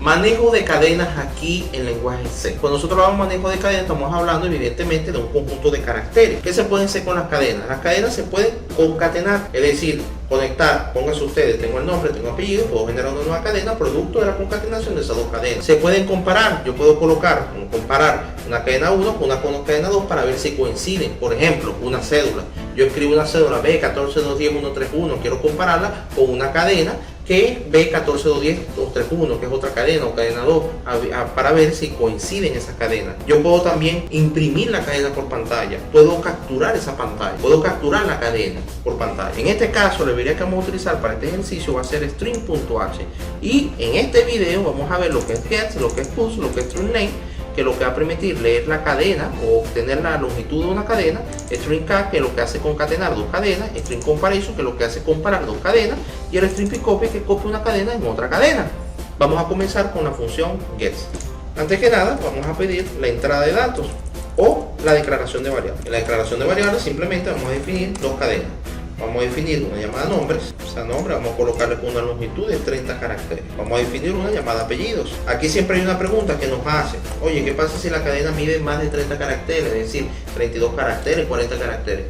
Manejo de cadenas aquí en lenguaje C. Cuando nosotros hablamos de manejo de cadenas, estamos hablando evidentemente de un conjunto de caracteres. ¿Qué se pueden hacer con las cadenas? Las cadenas se pueden concatenar, es decir, conectar. Pónganse ustedes, tengo el nombre, tengo apellido, puedo generar una nueva cadena producto de la concatenación de esas dos cadenas. Se pueden comparar, yo puedo comparar una cadena 1 con una cadena 2 para ver si coinciden. Por ejemplo, una cédula. Yo escribo una cédula B14210-131, quiero compararla con una cadena que es B14210-231, que es otra cadena o cadena 2, para ver si coinciden esas cadenas. Yo puedo también imprimir la cadena por pantalla, puedo capturar esa pantalla, puedo capturar la cadena por pantalla. En este caso, la librería que vamos a utilizar para este ejercicio va a ser string.h, y en este video vamos a ver lo que es get, lo que es puts, lo que es string que lo que va a permitir leer la cadena o obtener la longitud de una cadena, string cat, que es lo que hace concatenar dos cadenas, string comparison, que es lo que hace comparar dos cadenas, y el string pcopy, que copia una cadena en otra cadena. Vamos a comenzar con la función get. Antes que nada, vamos a pedir la entrada de datos o la declaración de variables. En la declaración de variables simplemente vamos a definir dos cadenas. Vamos a definir una llamada nombres, o sea, nombre, vamos a colocarle con una longitud de 30 caracteres. Vamos a definir una llamada apellidos. Aquí siempre hay una pregunta que nos hace: oye, ¿qué pasa si la cadena mide más de 30 caracteres? Es decir, 32 caracteres, 40 caracteres.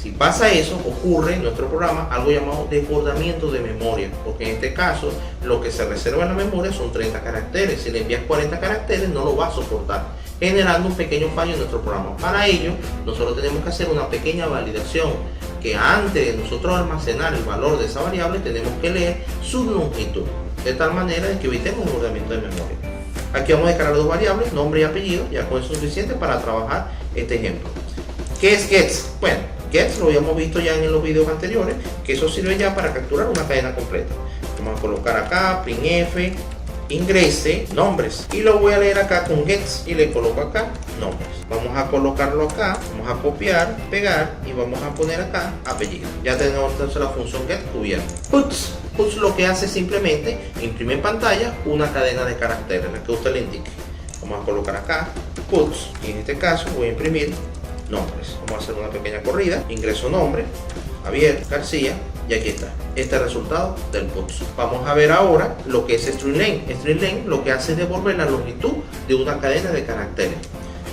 Si pasa eso, ocurre en nuestro programa algo llamado desbordamiento de memoria, porque en este caso lo que se reserva en la memoria son 30 caracteres. Si le envías 40 caracteres no lo va a soportar, generando un pequeño fallo en nuestro programa. Para ello, nosotros tenemos que hacer una pequeña validación, que antes de nosotros almacenar el valor de esa variable tenemos que leer su longitud, de tal manera de que evitemos desbordamiento de memoria. Aquí vamos a declarar dos variables, nombre y apellido, ya con eso es suficiente para trabajar este ejemplo. ¿Qué es gets? Bueno, gets lo habíamos visto ya en los videos anteriores, que eso sirve ya para capturar una cadena completa. Vamos a colocar acá printf ingrese nombres, y lo voy a leer acá con gets y le coloco acá nombres. Vamos a colocarlo acá, vamos a copiar, pegar y vamos a poner acá apellido. Ya tenemos entonces la función get cubierta. Puts lo que hace simplemente imprime en pantalla una cadena de caracteres, la que usted le indique. Vamos a colocar acá puts, y en este caso voy a imprimir nombres. Vamos a hacer una pequeña corrida, ingreso nombre, Javier García, y aquí está. Este es el resultado del puts. Vamos a ver ahora lo que es string len lo que hace es devolver la longitud de una cadena de caracteres.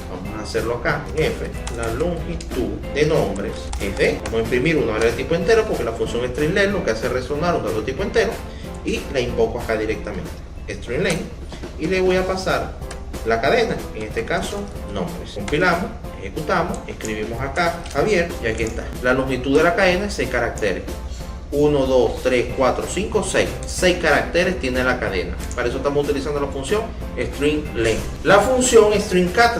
Vamos a hacerlo acá en F. La longitud de nombres es de, vamos a imprimir una variable de tipo entero, porque la función string lo que hace es resonar un dato de tipo entero, y la invoco acá directamente, string len, y le voy a pasar la cadena, en este caso nombres. Compilamos, ejecutamos, escribimos acá Javier, y aquí está. La longitud de la cadena es 6 caracteres. 1, 2, 3, 4, 5, 6. 6 caracteres tiene la cadena. Para eso estamos utilizando la función string len. La función string cat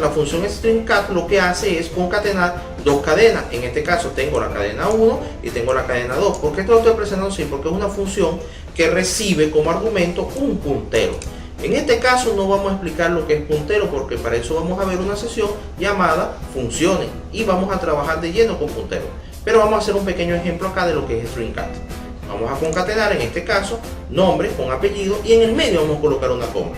lo que hace es concatenar dos cadenas. En este caso tengo la cadena 1 y tengo la cadena 2. ¿Por qué esto lo estoy presentando así? Porque es una función que recibe como argumento un puntero. En este caso no vamos a explicar lo que es puntero, porque para eso vamos a ver una sesión llamada funciones y vamos a trabajar de lleno con puntero. Pero vamos a hacer un pequeño ejemplo acá de lo que es string cat. Vamos a concatenar en este caso nombre con apellido, y en el medio vamos a colocar una coma.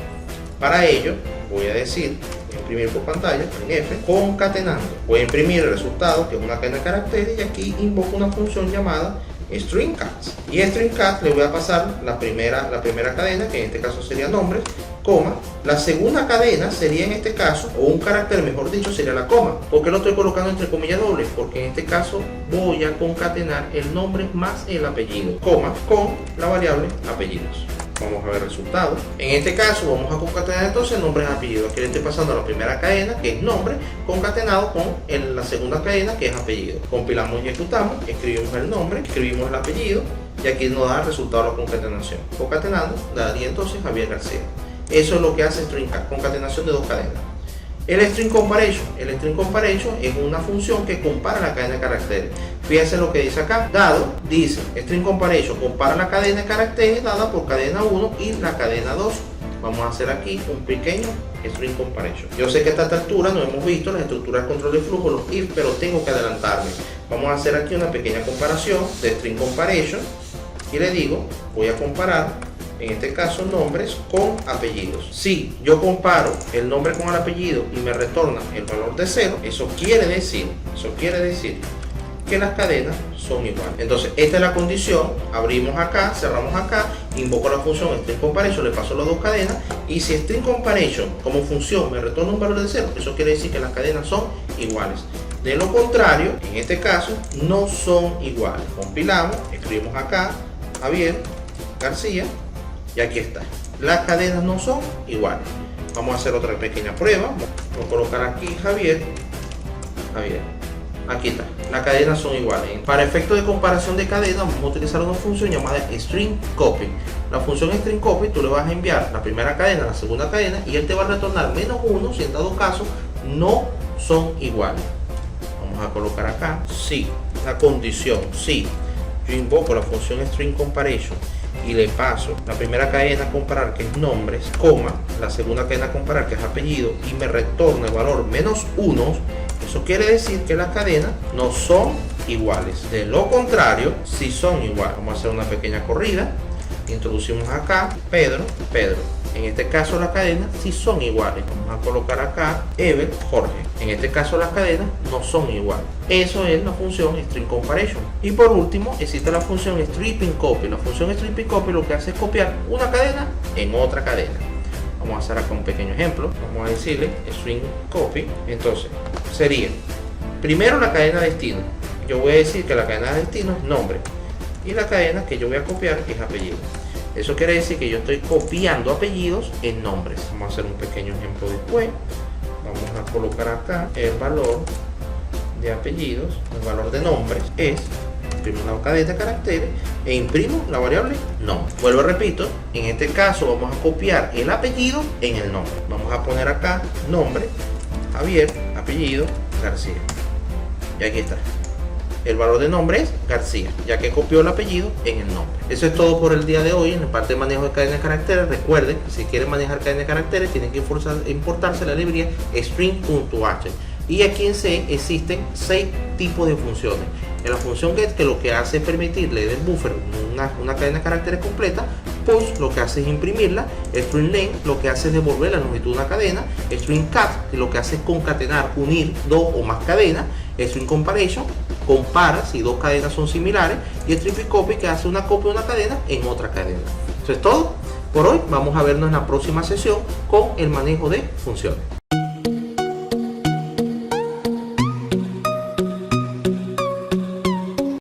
Para ello voy a decir, imprimir por pantalla en F, concatenando. Voy a imprimir el resultado, que es una cadena de caracteres, y aquí invoco una función llamada string cat. Y string cat le voy a pasar la primera cadena, que en este caso sería nombres, coma. La segunda cadena sería en este caso, o un carácter mejor dicho, sería la coma. ¿Por qué lo estoy colocando entre comillas dobles? Porque en este caso voy a concatenar el nombre más el apellido, coma, con la variable apellidos. Vamos a ver el resultado. En este caso vamos a concatenar entonces nombres y apellidos. Aquí le estoy pasando la primera cadena, que es nombre, concatenado con la segunda cadena, que es apellido. Compilamos y ejecutamos, escribimos el nombre, escribimos el apellido, y aquí nos da el resultado de la concatenación. Concatenando daría entonces Javier García. Eso es lo que hace string cat, concatenación de dos cadenas. El string comparison es una función que compara la cadena de caracteres. Fíjense lo que dice acá, dado, dice string comparison, compara la cadena de caracteres dada por cadena 1 y la cadena 2. Vamos a hacer aquí un pequeño string comparison. Yo sé que a esta altura no hemos visto las estructuras de control de flujo, los if, pero tengo que adelantarme. Vamos a hacer aquí una pequeña comparación de string comparison, y le digo, voy a comparar en este caso nombres con apellidos. Si yo comparo el nombre con el apellido y me retorna el valor de 0, eso quiere decir que las cadenas son iguales. Entonces esta es la condición, abrimos acá, cerramos acá, invoco la función string comparison, le paso las dos cadenas, y si string comparison como función me retorna un valor de 0, eso quiere decir que las cadenas son iguales. De lo contrario, en este caso no son iguales. Compilamos, escribimos acá Javier García y aquí está, las cadenas no son iguales. Vamos a hacer otra pequeña prueba. Voy a colocar aquí Javier. Aquí está, las cadenas son iguales. Para efectos de comparación de cadenas vamos a utilizar una función llamada string copy. La función string copy, tú le vas a enviar la primera cadena a la segunda cadena y él te va a retornar -1 si en dado caso no son iguales. Vamos a colocar acá si la condición, si yo invoco la función string comparison y le paso la primera cadena a comparar, que es nombres, coma, la segunda cadena a comparar, que es apellido, y me retorna el valor -1, eso quiere decir que las cadenas no son iguales. De lo contrario, si son iguales. Vamos a hacer una pequeña corrida. Introducimos acá Pedro. En este caso las cadenas sí son iguales. Vamos a colocar acá Ever, Jorge. En este caso las cadenas no son iguales. Eso es la función string comparison. Y por último existe la función stripping copy. La función stripping copy lo que hace es copiar una cadena en otra cadena. Vamos a hacer acá un pequeño ejemplo. Vamos a decirle string copy. Entonces sería primero la cadena destino. Yo voy a decir que la cadena de destino es nombre y la cadena que yo voy a copiar es apellido. Eso quiere decir que yo estoy copiando apellidos en nombres. Vamos a hacer un pequeño ejemplo después. Vamos a colocar acá el valor de apellidos, el valor de nombres es, imprimo una cadena de caracteres e imprimo la variable nombre. Vuelvo, repito, en este caso vamos a copiar el apellido en el nombre. Vamos a poner acá nombre, Javier, apellido, García. Y aquí está. El valor de nombre es García, ya que copió el apellido en el nombre. Eso es todo por el día de hoy en la parte de manejo de cadena de caracteres. Recuerden que si quieren manejar cadena de caracteres tienen que importarse la librería string.h. Y aquí en C existen 6 tipos de funciones. En la función get, que lo que hace es permitirle del buffer una cadena de caracteres completa. Push lo que hace es imprimirla. String len lo que hace es devolver la longitud de una cadena. String cat, que lo que hace es concatenar, unir dos o más cadenas. String comparison, compara si dos cadenas son similares. Y string copy, que hace una copia de una cadena en otra cadena. Eso es todo por hoy. Vamos a vernos en la próxima sesión con el manejo de funciones.